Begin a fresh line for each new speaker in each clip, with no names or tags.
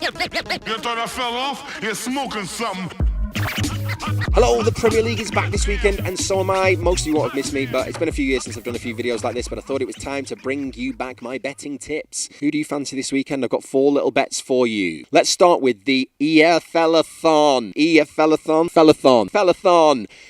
You thought I fell off? You're smoking something.
Hello, the Premier League is back this weekend, and so am I. Most of you won't have missed me, but it's been a few years since I've done a few videos like this, but I thought it was time to bring you back my betting tips. Who do you fancy this weekend? I've got 4 little bets for you. Let's start with the EPL-thon,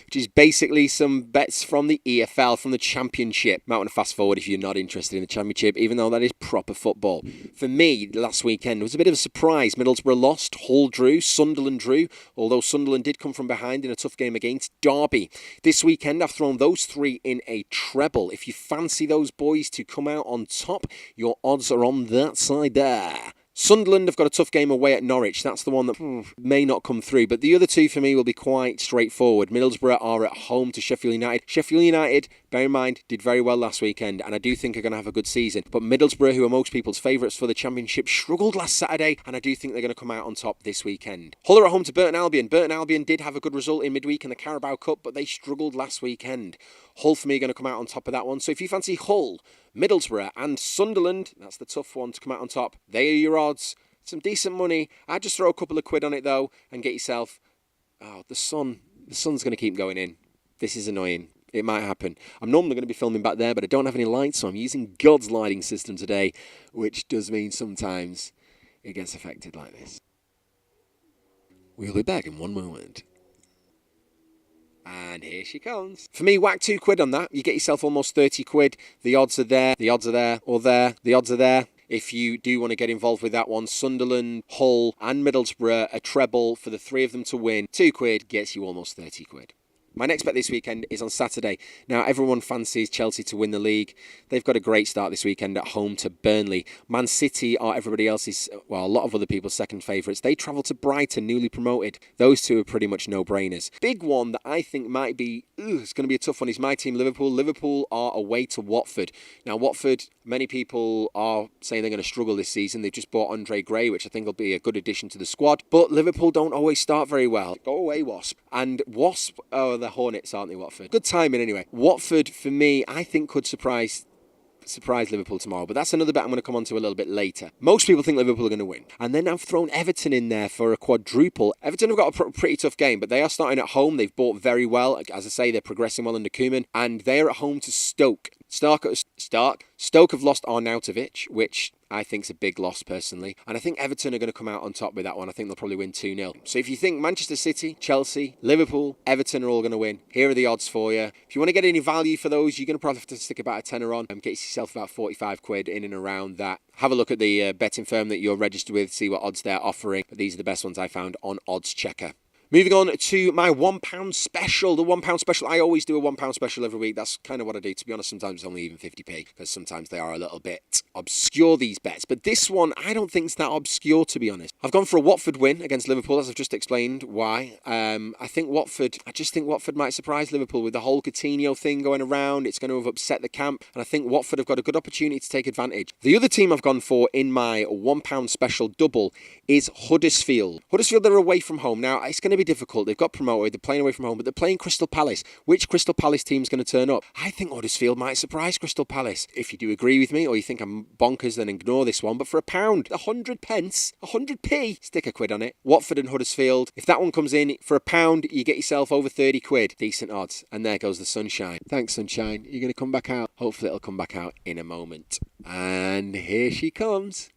which is basically some bets from the EFL, from the Championship. Might want to fast forward if you're not interested in the Championship, even though that is proper football. For me, last weekend was a bit of a surprise. Middlesbrough lost, Hull drew, Sunderland drew, although Sunderland did come from behind in a tough game against Derby. This weekend, I've thrown those 3 in a treble. If you fancy those boys to come out on top, your odds are on that side there. Sunderland have got a tough game away at Norwich. That's the one that may not come through. But the other 2 for me will be quite straightforward. Middlesbrough are at home to Sheffield United. Sheffield United, bear in mind, did very well last weekend, and I do think are going to have a good season. But Middlesbrough, who are most people's favourites for the Championship, struggled last Saturday, and I do think they're going to come out on top this weekend. Hull are at home to Burton Albion. Burton Albion did have a good result in midweek in the Carabao Cup, but they struggled last weekend. Hull, for me, are going to come out on top of that one. So if you fancy Hull, Middlesbrough and Sunderland, that's the tough one to come out on top. They are your odds. Some decent money. I'd just throw a couple of quid on it, though, and get yourself... Oh, the sun's going to keep going in. This is annoying. It might happen. I'm normally going to be filming back there, but I don't have any lights, so I'm using God's lighting system today, which does mean sometimes it gets affected like this. We'll be back in one moment. And here she comes. For me, whack 2 quid on that. You get yourself almost 30 quid. The odds are there. The odds are there. Or there. The odds are there. If you do want to get involved with that one, Sunderland, Hull and Middlesbrough, a treble for the 3 of them to win. 2 quid gets you almost 30 quid. My next bet this weekend is on Saturday. Now, everyone fancies Chelsea to win the league. They've got a great start this weekend at home to Burnley. Man City are everybody else's, well, a lot of other people's second favourites. They travel to Brighton, newly promoted. Those 2 are pretty much no-brainers. Big one that I think might be, it's going to be a tough one, is my team, Liverpool. Liverpool are away to Watford. Now, Watford, many people are saying they're going to struggle this season. They've just bought Andre Gray, which I think will be a good addition to the squad. But Liverpool don't always start very well. Go away, Wasp. And Wasp, the Hornets, aren't they, Watford? Good timing anyway. Watford, for me, I think could surprise Liverpool tomorrow, but that's another bet I'm going to come on to a little bit later. Most people think Liverpool are going to win. And then I've thrown Everton in there for a quadruple. Everton have got a pretty tough game, but they are starting at home. They've bought very well. As I say, they're progressing well under Koeman, and they're at home to Stoke. Stoke have lost Arnautovic, which I think is a big loss personally. And I think Everton are going to come out on top with that one. I think they'll probably win 2-0. So if you think Manchester City, Chelsea, Liverpool, Everton are all going to win, here are the odds for you. If you want to get any value for those, you're going to probably have to stick about a tenner on and get yourself about 45 quid in and around that. Have a look at the betting firm that you're registered with, see what odds they're offering. But these are the best ones I found on Odds Checker. Moving on to my £1 special. The £1 special, I always do a £1 special every week. That's kind of what I do. To be honest, sometimes it's only even 50p because sometimes they are a little bit obscure, these bets. But this one, I don't think it's that obscure, to be honest. I've gone for a Watford win against Liverpool, as I've just explained why. I just think Watford might surprise Liverpool with the whole Coutinho thing going around. It's going to have upset the camp. And I think Watford have got a good opportunity to take advantage. The other team I've gone for in my £1 special double is Huddersfield. Huddersfield, they're away from home. Now, it's going to be difficult. They've got promoted, they're playing away from home, but they're playing Crystal Palace. Which Crystal Palace team's going to turn up? I think Huddersfield might surprise Crystal Palace. If you do agree with me, or you think I'm bonkers, then ignore this one. But for £1, 100 pence, 100p, stick a quid on it. Watford and Huddersfield. If that one comes in for £1, you get yourself over 30 quid. Decent odds. And there goes the sunshine. Thanks, sunshine. You're going to come back out. Hopefully it'll come back out in a moment. And here she comes.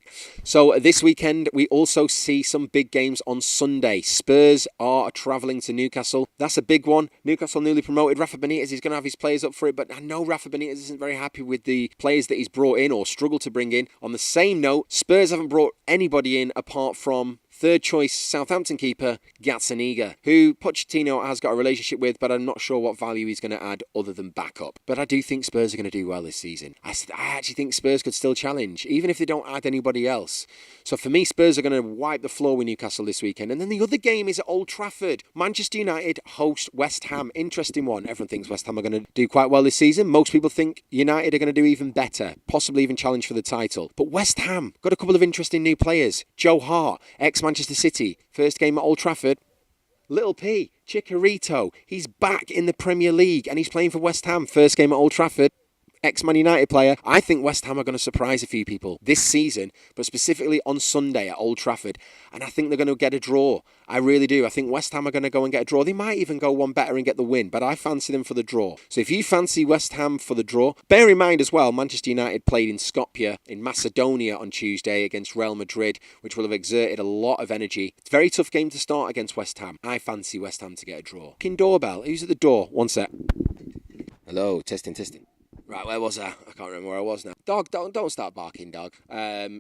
So this weekend, we also see some big games on Sunday. Spurs are travelling to Newcastle. That's a big one. Newcastle newly promoted. Rafa Benitez is going to have his players up for it, but I know Rafa Benitez isn't very happy with the players that he's brought in or struggled to bring in. On the same note, Spurs haven't brought anybody in apart from third choice Southampton keeper Gazzaniga, who Pochettino has got a relationship with, but I'm not sure what value he's going to add other than backup. But I do think Spurs are going to do well this season. I actually think Spurs could still challenge, even if they don't add anybody else. So for me, Spurs are going to wipe the floor with Newcastle this weekend. And then the other game is at Old Trafford. Manchester United host West Ham. Interesting one. Everyone thinks West Ham are going to do quite well this season. Most people think United are going to do even better, possibly even challenge for the title. But West Ham got a couple of interesting new players. Joe Hart, ex-Manchester City, first game at Old Trafford. Little P, Chicharito, he's back in the Premier League and he's playing for West Ham, first game at Old Trafford. ex-Man United player. I think West Ham are going to surprise a few people this season, but specifically on Sunday at Old Trafford. And I think they're going to get a draw. I really do. I think West Ham are going to go and get a draw. They might even go one better and get the win, but I fancy them for the draw. So if you fancy West Ham for the draw, bear in mind as well, Manchester United played in Skopje in Macedonia on Tuesday against Real Madrid, which will have exerted a lot of energy. It's a very tough game to start against West Ham. I fancy West Ham to get a draw. Doorbell. Who's at the door? One sec. Hello, testing. Right, where was I? I can't remember where I was now. Dog, don't start barking, dog.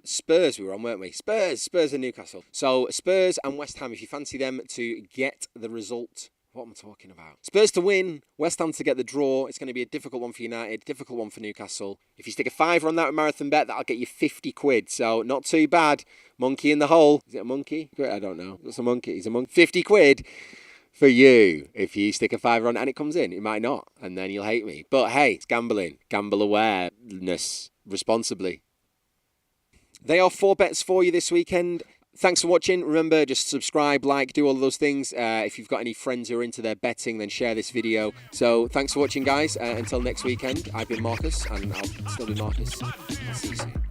Spurs we were on, weren't we? Spurs and Newcastle. So Spurs and West Ham, if you fancy them to get the result. What am I talking about? Spurs to win, West Ham to get the draw. It's going to be a difficult one for United, difficult one for Newcastle. If you stick a fiver on that with Marathon Bet, that'll get you 50 quid. So not too bad. Monkey in the hole. Is it a monkey? I don't know. It's a monkey. He's a monkey. 50 quid. For you, if you stick a fiver on and it comes in, it might not, and then you'll hate me. But hey, it's gambling. Gamble awareness responsibly. They are 4 bets for you this weekend. Thanks for watching. Remember, just subscribe, like, do all of those things. If you've got any friends who are into their betting, then share this video. So thanks for watching, guys. Until next weekend, I've been Marcus, and I'll still be Marcus. I'll see you soon.